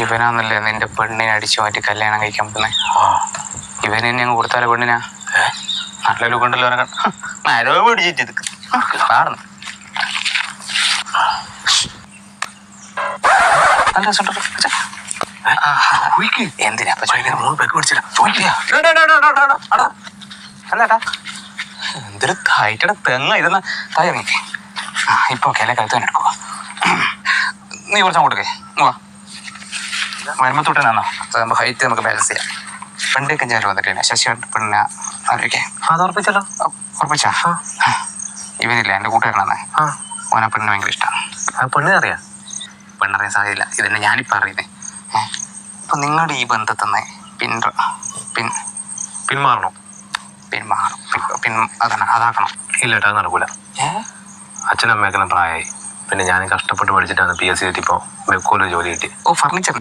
ഇവനാന്നല്ലേ നിന്റെ പെണ്ണിനെ അടിച്ചു മാറ്റി കല്യാണം കഴിക്കാൻ പോകുന്നേ? ഇവന് തന്നെ അങ്ങ് കൊടുത്താലോ പെണ്ണിനാ? നല്ല ലുക്കുണ്ടല്ലോ മരോ പിടിച്ചിട്ട് കാണുന്നു. എന്തിനാ എന്തൊരു തായിട്ടട തെങ്ങ ഇതെന്നാ തായങ്ങി. ഇപ്പൊ കില കഴുത്ത് തന്നെ എടുക്കുക. നീ കുറച്ച് അങ്ങോട്ടേ മരുമത്തോട്ടനാണോ? അതാകുമ്പോ ഹൈറ്റ് നമുക്ക് ബാലൻസ് ചെയ്യാം. പെണ്ണൊക്കെ ഞാൻ വന്നിട്ടില്ല. ശശിയായിട്ട് പെണ്ണിനെ ആലോചിക്കേ. അത് ഉറപ്പിച്ചല്ലോ. ഉറപ്പിച്ചാ? ഇവനില്ല, എൻ്റെ കൂട്ടുകാരനാണ്. ഓനെ പെണ്ണിന് ഭയങ്കര ഇഷ്ടമാണ്. പെണ്ണിനറിയാം? പെണ്ണറിയാൻ സാധ്യതയില്ല. ഇതന്നെ ഞാനിപ്പോൾ അറിയുന്നേ. ഇപ്പൊ നിങ്ങളുടെ ഈ ബന്ധത്തിന്ന് പിന്മാറണം. അതാക്കണം. ഇല്ല കേട്ടോ, അത് നടക്കൂല. അച്ഛനമ്മയൊക്കെ പ്രായമായി. പിന്നെ ഞാൻ കഷ്ടപ്പെട്ട് പഠിച്ചിട്ടാണ് PSC കിട്ടിയപ്പോൾ മെക്കോല് ജോലി കിട്ടി. ഫർണിച്ചർ